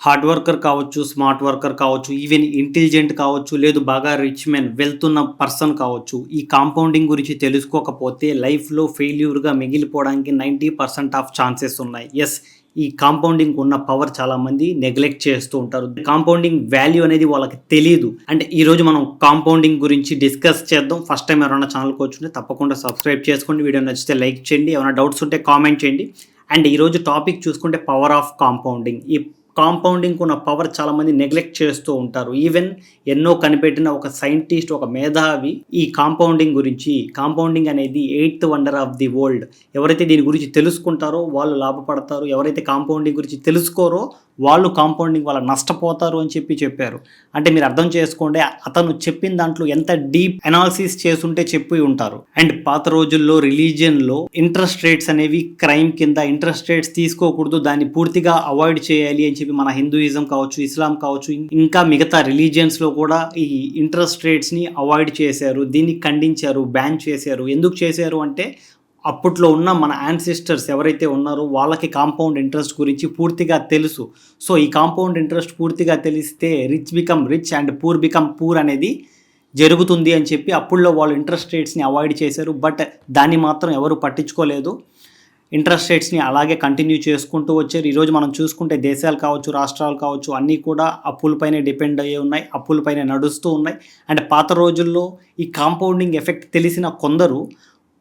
Hard worker కావచ్చు, smart worker కావచ్చు, even intelligent కావచ్చు, లేదు బాగా రిచ్ మెన్, వెల్త్ ఉన్న పర్సన్ కావచ్చు. ఈ కాంపౌండింగ్ గురించి తెలుసుకోకపోతే లైఫ్‌లో ఫెయిల్యూర్‌గా మిగిలిపోవడానికి 90% ఆఫ్ ఛాన్సెస్ ఉన్నాయి. యెస్, ఈ కాంపౌండింగ్ ఉన్న పవర్ చాలామంది నెగ్లెక్ట్ చేస్తూ ఉంటారు. కాంపౌండింగ్ వాల్యూ అనేది వాళ్ళకి తెలీదు. అంటే ఈరోజు మనం కాంపౌండింగ్ గురించి డిస్కస్ చేద్దాం. ఫస్ట్ టైం ఎవరైనా ఛానల్‌కి వచ్చుంటే తప్పకుండా సబ్స్క్రైబ్ చేసుకోండి. వీడియో నచ్చితే లైక్ చేయండి. ఏమైనా డౌట్స్ ఉంటే కామెంట్ చేయండి. అండ్ ఈరోజు టాపిక్ చూసుకుంటే పవర్ ఆఫ్ కాంపౌండింగ్. ఈ కాంపౌండింగ్‌కి ఉన్న పవర్ చాలామంది నెగ్లెక్ట్ చేస్తూ ఉంటారు. ఈవెన్ ఎన్నో కనిపెట్టిన ఒక సైంటిస్ట్, ఒక మేధావి ఈ కాంపౌండింగ్ అనేది eighth wonder of the world. ఎవరైతే దీని గురించి తెలుసుకుంటారో వాళ్ళు లాభపడతారు. ఎవరైతే కాంపౌండింగ్ గురించి తెలుసుకోరో వాళ్ళు కాంపౌండింగ్ వల్ల నష్టపోతారు అని చెప్పారు. అంటే మీరు అర్థం చేసుకోండి, అతను చెప్పిన దాంట్లో ఎంత డీప్ అనాలిసిస్ చేసుంటే చెప్పి ఉంటారు. అండ్ పాత రోజుల్లో రిలీజియన్‌లో ఇంట్రెస్ట్ రేట్స్ అనేవి క్రైమ్ కింద, ఇంట్రెస్ట్ రేట్స్ తీసుకోకూడదు, దాన్ని పూర్తిగా అవాయిడ్ చేయాలి అని చెప్పి మన హిందూయిజం కావచ్చు, ఇస్లాం కావచ్చు, ఇంకా మిగతా రిలీజియన్స్‌లో కూడా ఈ ఇంట్రెస్ట్ రేట్స్‌ని అవాయిడ్ చేశారు. దీన్ని ఖండించారు, బ్యాన్ చేశారు. ఎందుకు చేశారు అంటే అప్పట్లో ఉన్న మన యాన్సిస్టర్స్ ఎవరైతే ఉన్నారో వాళ్ళకి కాంపౌండ్ ఇంట్రెస్ట్ గురించి పూర్తిగా తెలుసు. సో ఈ కాంపౌండ్ ఇంట్రెస్ట్ పూర్తిగా తెలిస్తే rich become rich and poor become poor అనేది జరుగుతుంది అని చెప్పి అప్పుల్లో వాళ్ళు ఇంట్రెస్ట్ రేట్స్ని అవాయిడ్ చేశారు. బట్ దాన్ని మాత్రం ఎవరు పట్టించుకోలేదు. ఇంట్రెస్ట్ రేట్స్ని అలాగే కంటిన్యూ చేసుకుంటూ వచ్చారు. ఈరోజు మనం చూసుకుంటే దేశాలు కావచ్చు, రాష్ట్రాలు కావచ్చు, అన్నీ కూడా అప్పులపైనే డిపెండ్ అయ్యి ఉన్నాయి, అప్పులపైనే నడుస్తూ ఉన్నాయి. అండ్ పాత రోజుల్లో ఈ కాంపౌండింగ్ ఎఫెక్ట్ తెలిసిన కొందరు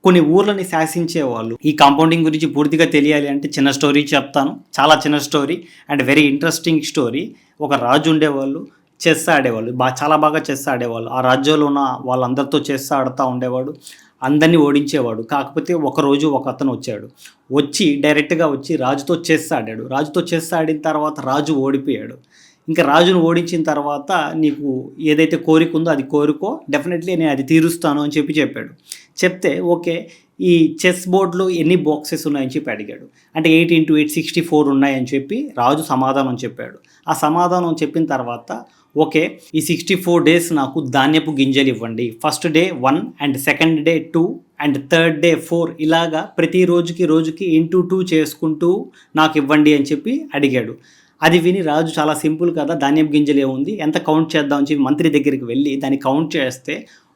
కొన్ని ఊర్లని శాసించేవాళ్ళు. ఈ కాంపౌండింగ్ గురించి పూర్తిగా తెలియాలి అంటే చిన్న స్టోరీ చెప్తాను. చాలా చిన్న story and very interesting story. ఒక రాజు ఉండేవాళ్ళు, చెస్ ఆడేవాళ్ళు, చాలా బాగా చెస్ ఆడేవాళ్ళు. ఆ రాజ్యంలో ఉన్న వాళ్ళందరితో చెస్ ఆడుతూ ఉండేవాడు, అందరినీ ఓడించేవాడు. కాకపోతే ఒకరోజు ఒక అతను డైరెక్ట్గా వచ్చి రాజుతో చెస్ ఆడాడు. రాజుతో చెస్ ఆడిన తర్వాత రాజు ఓడిపోయాడు. ఇంకా రాజును ఓడించిన తర్వాత నీకు ఏదైతే కోరిక ఉందో అది కోరుకో, డెఫినెట్లీ నేను అది తీరుస్తాను అని చెప్పాడు. చెప్తే ఓకే, ఈ చెస్ బోర్డులో ఎన్ని బాక్సెస్ ఉన్నాయని చెప్పి అడిగాడు. అంటే 8 x 8 64 ఉన్నాయని చెప్పి రాజు సమాధానం చెప్పాడు. ఆ సమాధానం చెప్పిన తర్వాత ఓకే, ఈ 64 డేస్ నాకు ధాన్యపు గింజలు ఇవ్వండి. First day 1 and second day 2 and third day 4, ఇలాగా ప్రతి రోజుకి ఇంటూ 2 చేసుకుంటూ నాకు ఇవ్వండి అని చెప్పి అడిగాడు. అది విని రాజు చాలా సింపుల్ కదా, ధాన్యపు గింజలు ఏముంది, ఎంత కౌంట్ చేద్దామని చెప్పి మంత్రి దగ్గరికి వెళ్ళి దాన్ని కౌంట్ చేస్తే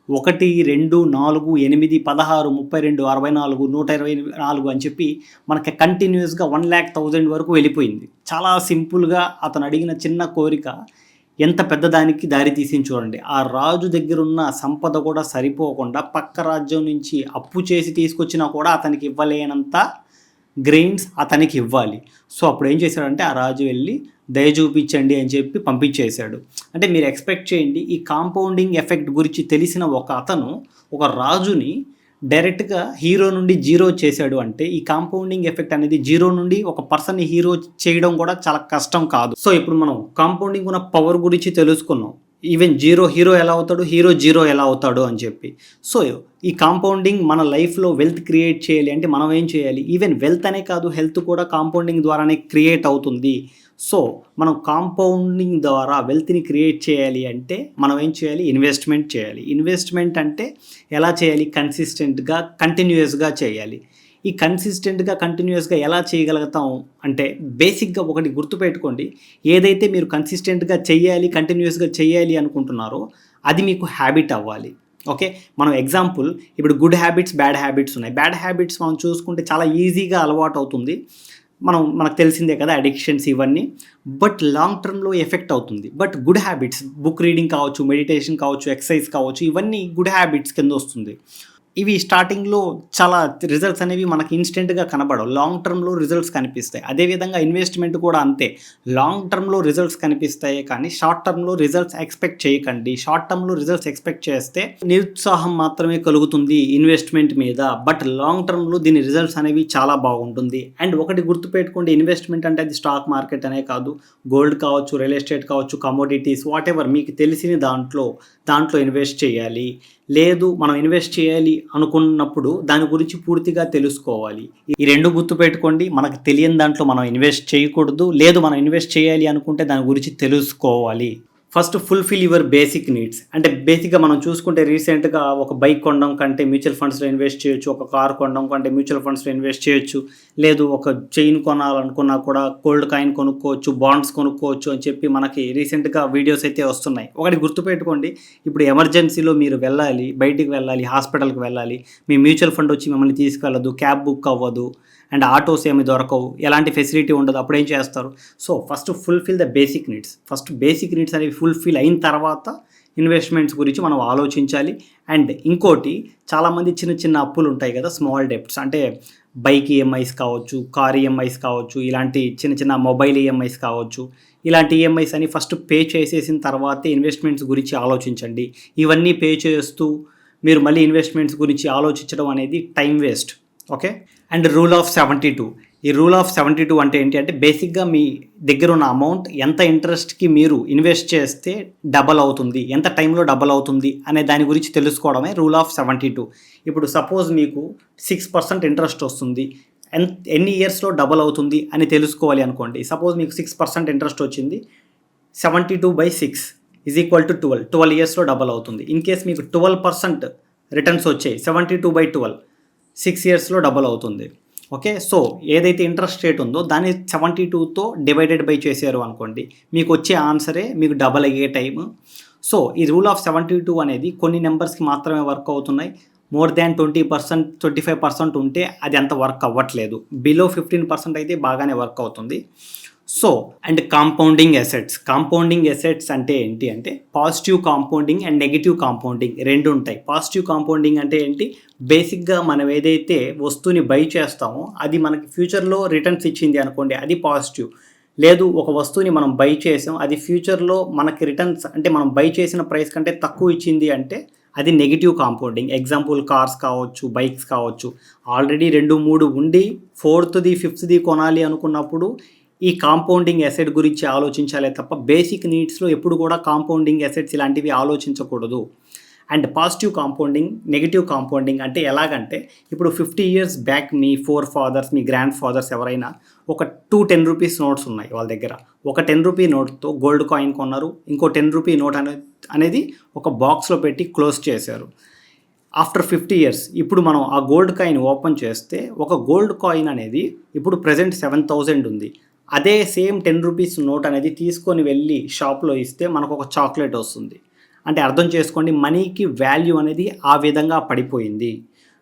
1 2 4 8 16 32 64 124 అని చెప్పి మనకి కంటిన్యూస్గా 1,00,000 వరకు వెళ్ళిపోయింది. చాలా సింపుల్గా అతను అడిగిన చిన్న కోరిక ఎంత పెద్దదానికి దారి తీసింది చూడండి. ఆ రాజు దగ్గర ఉన్న సంపద కూడా సరిపోకుండా పక్క రాజ్యం నుంచి అప్పు చేసి తీసుకొచ్చినా కూడా అతనికి ఇవ్వలేనంత గ్రెయిన్స్ అతనికి ఇవ్వాలి. సో అప్పుడు ఏం చేశాడంటే ఆ రాజు వెళ్ళి దయ చూపించండి అని చెప్పి పంపించేశాడు. అంటే మీరు ఎక్స్పెక్ట్ చేయండి, ఈ కాంపౌండింగ్ ఎఫెక్ట్ గురించి తెలిసిన ఒక అతను ఒక రాజుని డైరెక్ట్గా హీరో నుండి జీరో చేశాడు. అంటే ఈ కాంపౌండింగ్ ఎఫెక్ట్ అనేది జీరో నుండి ఒక పర్సన్ని హీరో చేయడం కూడా చాలా కష్టం కాదు. సో ఇప్పుడు మనం కాంపౌండింగ్ ఉన్న పవర్ గురించి తెలుసుకున్నాం. ఈవెన్ హీరో ఎలా అవుతాడు, హీరో జీరో ఎలా అవుతాడు అని చెప్పి. సో ఈ కాంపౌండింగ్ మన లైఫ్లో వెల్త్ క్రియేట్ చేయాలి అంటే మనం ఏం చేయాలి? ఈవెన్ వెల్త్ అనే కాదు, హెల్త్ కూడా కాంపౌండింగ్ ద్వారానే క్రియేట్ అవుతుంది. సో మనం కాంపౌండింగ్ ద్వారా వెల్త్ని క్రియేట్ చేయాలి అంటే మనం ఏం చేయాలి? ఇన్వెస్ట్మెంట్ చేయాలి. ఇన్వెస్ట్మెంట్ అంటే ఎలా చేయాలి? కన్సిస్టెంట్గా, కంటిన్యూస్గా చేయాలి. ఈ కంటిన్యూస్గా ఎలా చేయగలుగుతాం అంటే బేసిక్గా ఒకటి గుర్తుపెట్టుకోండి, ఏదైతే మీరు కంటిన్యూస్గా చేయాలి అనుకుంటున్నారో అది మీకు హ్యాబిట్ అవ్వాలి. ఓకే, మనం ఎగ్జాంపుల్ ఇప్పుడు గుడ్ హ్యాబిట్స్, బ్యాడ్ హ్యాబిట్స్ ఉన్నాయి. బ్యాడ్ హ్యాబిట్స్ మనం చూసుకుంటే చాలా ఈజీగా అలవాటు అవుతుంది. మనకు తెలిసిందే కదా, అడిక్షన్స్ ఇవన్నీ. బట్ లాంగ్ టర్మ్లో ఎఫెక్ట్ అవుతుంది. But good habits, book reading కావచ్చు, మెడిటేషన్ కావచ్చు, ఎక్సర్సైజ్ కావచ్చు, ఇవన్నీ గుడ్ హ్యాబిట్స్ కింద వస్తుంది. ఇవి స్టార్టింగ్లో చాలా రిజల్ట్స్ అనేవి మనకి ఇన్స్టెంట్గా కనబడవు, లాంగ్ టర్మ్లో రిజల్ట్స్ కనిపిస్తాయి. అదేవిధంగా ఇన్వెస్ట్మెంట్ కూడా అంతే, లాంగ్ టర్మ్లో రిజల్ట్స్ కనిపిస్తాయి కానీ షార్ట్ టర్మ్లో రిజల్ట్స్ ఎక్స్పెక్ట్ చేయకండి. షార్ట్ టర్మ్లో రిజల్ట్స్ ఎక్స్పెక్ట్ చేస్తే నిరుత్సాహం మాత్రమే కలుగుతుంది ఇన్వెస్ట్మెంట్ మీద. బట్ లాంగ్ టర్మ్లో దీని రిజల్ట్స్ అనేవి చాలా బాగుంటుంది. అండ్ ఒకటి గుర్తుపెట్టుకోండి, ఇన్వెస్ట్మెంట్ అంటే అది స్టాక్ మార్కెట్ అనే కాదు, గోల్డ్ కావచ్చు, రియల్ ఎస్టేట్ కావచ్చు, కమోడిటీస్, వాట్ ఎవర్ మీకు తెలిసిన దాంట్లో ఇన్వెస్ట్ చేయాలి. లేదు మనం ఇన్వెస్ట్ చేయాలి అనుకున్నప్పుడు దాని గురించి పూర్తిగా తెలుసుకోవాలి. ఈ రెండు గుర్తుపెట్టుకోండి, మనకు తెలియని దాంట్లో మనం ఇన్వెస్ట్ చేయకూడదు. లేదు మనం ఇన్వెస్ట్ చేయాలి అనుకుంటే దాని గురించి తెలుసుకోవాలి. First fulfil your basic needs. అంటే బేసిక్‌గా మనం చూసుకుంటే రీసెంట్‌గా ఒక బైక్ కొనడం కంటే మ్యూచువల్ ఫండ్స్‌లో ఇన్వెస్ట్ చేయొచ్చు. ఒక కార్ కొనడం కంటే మ్యూచువల్ ఫండ్స్‌లో ఇన్వెస్ట్ చేయొచ్చు. లేదు ఒక చైన్ కొనాలనుకున్నా కూడా గోల్డ్ కాయిన్ కొనుక్కోవచ్చు, బాండ్స్ కొనుక్కోవచ్చు అని చెప్పి మనకి రీసెంట్‌గా వీడియోస్ అయితే వస్తున్నాయి. ఒకటి గుర్తుపెట్టుకోండి. ఇప్పుడు ఎమర్జెన్సీలో మీరు వెళ్ళాలి, బయటికి వెళ్ళాలి, హాస్పిటల్‌కి వెళ్ళాలి. మీ మ్యూచువల్ ఫండ్ వచ్చి మిమ్మల్ని తీసుకెళ్ళదు. క్యాబ్ బుక్ అవ్వదు. అండ్ ఆటోస్ ఏమి దొరకవు. ఎలాంటి ఫెసిలిటీ ఉండదు. అప్పుడేం చేస్తారు? So, first fulfil the basic needs. First basic needs అనేవి ఫుల్‌ఫిల్ అయిన తర్వాత ఇన్వెస్ట్‌మెంట్స్ గురించి మనం ఆలోచించాలి. అండ్ ఇంకోటి చాలామంది చిన్న చిన్న అప్పులు ఉంటాయి కదా! స్మాల్ డెబ్ట్స్ అంటే బైక్ ఈఎంఐస్ కావచ్చు, కార్ ఈఎంఐస్ కావచ్చు, ఇలాంటి చిన్న చిన్న మొబైల్ ఈఎంఐస్ కావచ్చు. ఇలాంటి ఈఎంఐస్ అని ఫస్ట్ పే చేసేసిన తర్వాతే ఇన్వెస్ట్‌మెంట్స్ గురించి ఆలోచించండి. ఇవన్నీ పే చేస్తూ మీరు మళ్ళీ ఇన్వెస్ట్‌మెంట్స్ గురించి ఆలోచించడం అనేది time waste. Okay. And rule of 72. ఈ రూల్ ఆఫ్ 72 అంటే ఏంటి అంటే బేసిక్‌గా మీ దగ్గర ఉన్న అమౌంట్ ఎంత ఇంట్రెస్ట్‌కి మీరు ఇన్వెస్ట్ చేస్తే డబల్ అవుతుంది, ఎంత టైంలో డబల్ అవుతుంది అనే దాని గురించి తెలుసుకోవడమే రూల్ ఆఫ్ 72. ఇప్పుడు సపోజ్ మీకు 6% ఇంట్రెస్ట్ వస్తుంది. ఎన్ని ఇయర్స్‌లో డబల్ అవుతుంది అని తెలుసుకోవాలి అనుకోండి. సపోజ్ మీకు 6% ఇంట్రెస్ట్ వచ్చింది. 72/6 ఈజ్ ఈక్వల్ టు 12. 12 ఇయర్స్‌లో డబల్ అవుతుంది. ఇన్ కేస్ మీకు 12% రిటర్న్స్ వచ్చాయి. 72/12 6 ఇయర్స్‌లో డబల్ అవుతుంది. ఓకే. సో, ఏదైతే ఇంట్రెస్ట్ రేట్ ఉందో దాన్ని 72తో డివైడెడ్ బై చేశారు అనుకోండి. మీకు వచ్చే ఆన్సరే మీకు డబల్ అయ్యే టైము. సో, ఈ రూల్ ఆఫ్ 72 అనేది కొన్ని నంబర్స్‌కి మాత్రమే వర్క్ అవుతున్నాయి. మోర్ దాన్ 20%, 25% ఉంటే అది అంత వర్క్ అవ్వట్లేదు. బిలో 15% అయితే బాగానే వర్క్ అవుతుంది. So, and compounding assets. Compounding assets అంటే ఏంటి అంటే positive compounding and negative compounding 2 ఉంటాయి. పాజిటివ్ కాంపౌండింగ్ అంటే ఏంటి? బేసిక్‌గా మనం ఏదైతే వస్తువుని బై చేస్తామో అది మనకి ఫ్యూచర్‌లో రిటర్న్స్ ఇచ్చింది అనుకోండి, అది పాజిటివ్. లేదు ఒక వస్తువుని మనం బై చేసాం, అది ఫ్యూచర్‌లో మనకి రిటర్న్స్ అంటే మనం బై చేసిన ప్రైస్ కంటే తక్కువ ఇచ్చింది అంటే అది నెగెటివ్ కాంపౌండింగ్. ఎగ్జాంపుల్ కార్స్ కావచ్చు, బైక్స్ కావచ్చు. ఆల్రెడీ 2, 3 ఉండి ఫోర్త్‌ది, ఫిఫ్త్‌ది కొనాలి అనుకున్నప్పుడు ఈ కాంపౌండింగ్ అసెట్ గురించి ఆలోచించాలే తప్ప బేసిక్ నీడ్స్‌లో ఎప్పుడు కూడా కాంపౌండింగ్ అసెట్స్ ఇలాంటివి ఆలోచించకూడదు. And positive compounding, negative compounding అంటే ఎలాగంటే ఇప్పుడు 50 ఇయర్స్ బ్యాక్ మీ ఫోర్ ఫాదర్స్, మీ గ్రాండ్ ఫాదర్స్ ఎవరైనా ఒక 2 10 రూపీస్ నోట్స్ ఉన్నాయి వాళ్ళ దగ్గర. ఒక 10 రూపీ నోట్‌తో గోల్డ్ కాయిన్ కొన్నారు. ఇంకో 10 రూపీ నోట్ అనేది ఒక బాక్స్‌లో పెట్టి క్లోజ్ చేశారు. ఆఫ్టర్ 50 ఇయర్స్ ఇప్పుడు మనం ఆ గోల్డ్ కాయిన్ ఓపెన్ చేస్తే ఒక గోల్డ్ కాయిన్ అనేది ఇప్పుడు ప్రెజెంట్ 7,000 ఉంది. అదే సేమ్ 10 రూపీస్ నోట్ అనేది తీసుకొని వెళ్ళి షాప్‌లో ఇస్తే మనకు ఒక చాక్లెట్ వస్తుంది. అంటే అర్థం చేసుకోండి, మనీకి వాల్యూ అనేది ఆ విధంగా పడిపోయింది.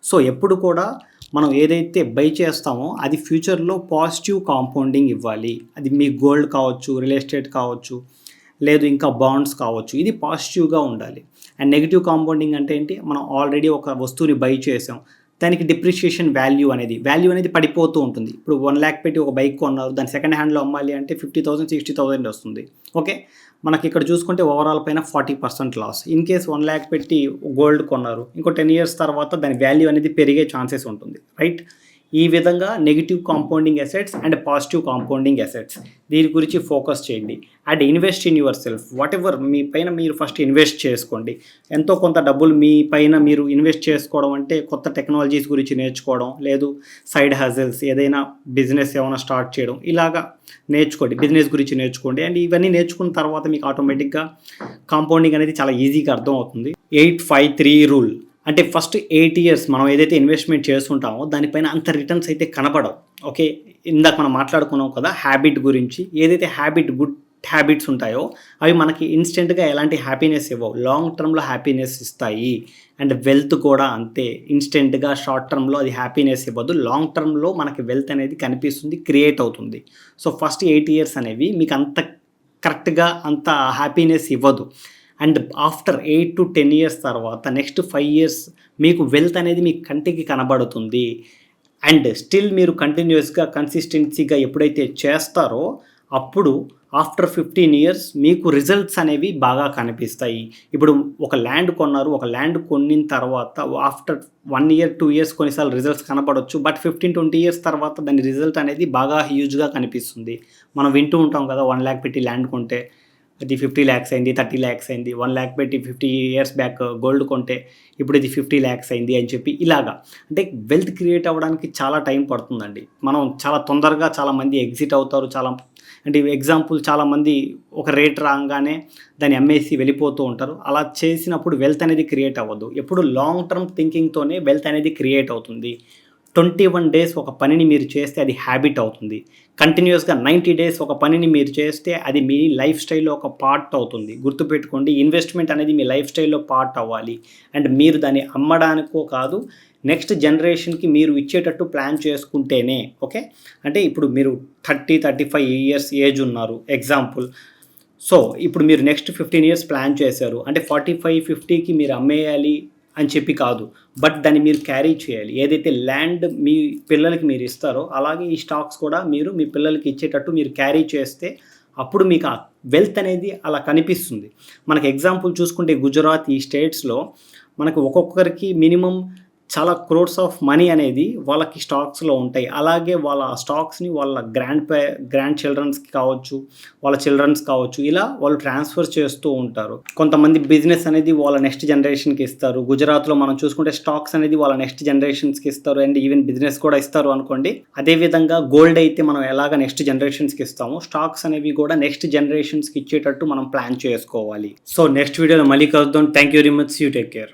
సో, ఎప్పుడు కూడా మనం ఏదైతే బై చేస్తామో అది ఫ్యూచర్‌లో పాజిటివ్ కాంపౌండింగ్ ఇవ్వాలి. అది మీ గోల్డ్ కావచ్చు, రియల్ ఎస్టేట్ కావచ్చు, లేదు ఇంకా బాండ్స్ కావచ్చు. ఇది పాజిటివ్‌గా ఉండాలి. అండ్ నెగెటివ్ కాంపౌండింగ్ అంటే ఏంటి? మనం ఆల్రెడీ ఒక వస్తువుని బై చేసాం. దానికి డిప్రిషియేషన్ వాల్యూ అనేది పడిపోతూ ఉంటుంది. ఇప్పుడు 1,00,000 పెట్టి ఒక బైక్ కొన్నారు. దాన్ని సెకండ్ హ్యాండ్‌లో అమ్మాలి అంటే 50,000, 60,000 వస్తుంది. ఓకే. మనకి ఇక్కడ చూసుకుంటే ఓవరాల్ పైన 40% లాస్. ఇన్ కేస్ 1,00,000 పెట్టి గోల్డ్ కొన్నారు. ఇంకో 10 ఇయర్స్ తర్వాత దాని వాల్యూ అనేది పెరిగే ఛాన్సెస్ ఉంటుంది. రైట్? ఈ విధంగా negative compounding assets and positive compounding assets దీని గురించి ఫోకస్ చేయండి. And invest in yourself. Whatever మీ పైన మీరు ఫస్ట్ ఇన్వెస్ట్ చేసుకోండి. ఎంతో కొంత డబ్బులు మీ పైన మీరు ఇన్వెస్ట్ చేసుకోవడం అంటే కొత్త టెక్నాలజీస్ గురించి నేర్చుకోవడం, లేదు సైడ్ హజిల్స్ ఏదైనా బిజినెస్ ఏమైనా స్టార్ట్ చేయడం, ఇలాగా నేర్చుకోండి. బిజినెస్ గురించి నేర్చుకోండి. అండ్ ఇవన్నీ నేర్చుకున్న తర్వాత మీకు ఆటోమేటిక్‌గా కాంపౌండింగ్ అనేది చాలా ఈజీగా అర్థమవుతుంది. 8-5-3 రూల్. అంటే ఫస్ట్ 8 ఇయర్స్ మనం ఏదైతే ఇన్వెస్ట్‌మెంట్ చేస్తుంటామో దానిపైన అంత రిటర్న్స్ అయితే కనపడవు. ఓకే. ఇందాక మనం మాట్లాడుకున్నాం కదా హ్యాబిట్ గురించి. ఏదైతే గుడ్ హ్యాబిట్స్ ఉంటాయో అవి మనకి ఇన్‌స్టెంట్‌గా ఎలాంటి హ్యాపీనెస్ ఇవ్వవు. లాంగ్ టర్మ్‌లో హ్యాపీనెస్ ఇస్తాయి. అండ్ వెల్త్ కూడా అంతే. ఇన్‌స్టెంట్‌గా షార్ట్ టర్మ్‌లో అది హ్యాపీనెస్ ఇవ్వదు. లాంగ్ టర్మ్‌లో మనకి వెల్త్ అనేది కనిపిస్తుంది, క్రియేట్ అవుతుంది. సో, ఫస్ట్ 8 ఇయర్స్ అనేవి మీకు అంత కరెక్ట్‌గా అంత హ్యాపీనెస్ ఇవ్వదు. అండ్ ఆఫ్టర్ 8-10 ఇయర్స్ తర్వాత నెక్స్ట్ 5 ఇయర్స్ మీకు వెల్త్ అనేది మీ కంటికి కనబడుతుంది. అండ్ స్టిల్ మీరు కంటిన్యూయస్‌గా, కన్సిస్టెన్సీగా ఎప్పుడైతే చేస్తారో అప్పుడు ఆఫ్టర్ 15 ఇయర్స్ మీకు రిజల్ట్స్ అనేవి బాగా కనిపిస్తాయి. ఇప్పుడు ఒక ల్యాండ్ కొన్నారు. ఒక ల్యాండ్ కొనిన తర్వాత ఆఫ్టర్ 1 ఇయర్, 2 ఇయర్స్ కొన్నిసార్లు రిజల్ట్స్ కనపడొచ్చు. బట్ 15-20 ఇయర్స్ తర్వాత దాని రిజల్ట్ అనేది బాగా హ్యూజ్‌గా కనిపిస్తుంది. మనం వింటూ ఉంటాం కదా! 1,00,000 పెట్టి ల్యాండ్ కొంటే అది 50 లాక్స్ అయింది, 30 లాక్స్ అయింది. 1,00,000 పెట్టి 50 ఇయర్స్ బ్యాక్ గోల్డ్ కొంటే ఇప్పుడు ఇది 50 లాక్స్ అయింది అని చెప్పి ఇలాగా. అంటే వెల్త్ క్రియేట్ అవ్వడానికి చాలా టైం పడుతుందండి. మనం చాలా తొందరగా చాలామంది ఎగ్జిట్ అవుతారు. చాలా అంటే ఎగ్జాంపుల్ చాలామంది ఒక రేట్ రాగానే దాన్ని అమ్మేసి వెళ్ళిపోతూ ఉంటారు. అలా చేసినప్పుడు వెల్త్ అనేది క్రియేట్ అవ్వదు. ఎప్పుడు లాంగ్ టర్మ్ థింకింగ్‌తోనే వెల్త్ అనేది క్రియేట్ అవుతుంది. 21 డేస్ ఒక పనిని మీరు చేస్తే అది హ్యాబిట్ అవుతుంది. కంటిన్యూయస్‌గా 90 డేస్ ఒక పనిని మీరు చేస్తే అది మీ లైఫ్ స్టైల్‌లో ఒక పార్ట్ అవుతుంది. గుర్తుపెట్టుకోండి, ఇన్వెస్ట్‌మెంట్ అనేది మీ లైఫ్ స్టైల్‌లో పార్ట్ అవ్వాలి. అండ్ మీరు దాన్ని అమ్మడానికో కాదు, నెక్స్ట్ జనరేషన్‌కి మీరు ఇచ్చేటట్టు ప్లాన్ చేసుకుంటేనే. ఓకే. అంటే ఇప్పుడు మీరు 30, 35 ఇయర్స్ ఏజ్ ఉన్నారు ఎగ్జాంపుల్. సో, ఇప్పుడు మీరు నెక్స్ట్ 15 ఇయర్స్ ప్లాన్ చేశారు. అంటే 45, 50కి మీరు అమ్మేయాలి అని చెప్పి కాదు. బట్ దాన్ని మీరు క్యారీ చేయాలి. ఏదైతే ల్యాండ్ మీ పిల్లలకి మీరు ఇస్తారో, అలాగే ఈ స్టాక్స్ కూడా మీరు మీ పిల్లలకి ఇచ్చేటట్టు మీరు క్యారీ చేస్తే, అప్పుడు మీకు ఆ వెల్త్ అనేది అలా కనిపిస్తుంది. మనకు ఎగ్జాంపుల్ చూసుకుంటే గుజరాత్ ఈ స్టేట్స్‌లో మనకు ఒక్కొక్కరికి మినిమమ్ చాలా క్రోర్స్ ఆఫ్ మనీ అనేది వాళ్ళకి స్టాక్స్‌లో ఉంటాయి. అలాగే వాళ్ళ ఆ స్టాక్స్‌ని వాళ్ళ గ్రాండ్ చిల్డ్రన్స్‌కి కావచ్చు, వాళ్ళ చిల్డ్రన్స్ కావచ్చు, ఇలా వాళ్ళు ట్రాన్స్‌ఫర్ చేస్తూ ఉంటారు. కొంతమంది బిజినెస్ అనేది వాళ్ళ నెక్స్ట్ జనరేషన్‌కి ఇస్తారు. గుజరాత్‌లో మనం చూసుకుంటే స్టాక్స్ అనేది వాళ్ళ నెక్స్ట్ జనరేషన్స్‌కి ఇస్తారు. అండ్ ఈవెన్ బిజినెస్ కూడా ఇస్తారు అనుకోండి. అదే విధంగా గోల్డ్ అయితే మనం ఎలాగ నెక్స్ట్ జనరేషన్స్‌కి ఇస్తామో, స్టాక్స్ అనేవి కూడా నెక్స్ట్ జనరేషన్స్‌కి ఇచ్చేటట్టు మనం ప్లాన్ చేసుకోవాలి. సో, నెక్స్ట్ వీడియోలో మళ్ళీ కలుద్దాం. Thank you very much. See you. Take care.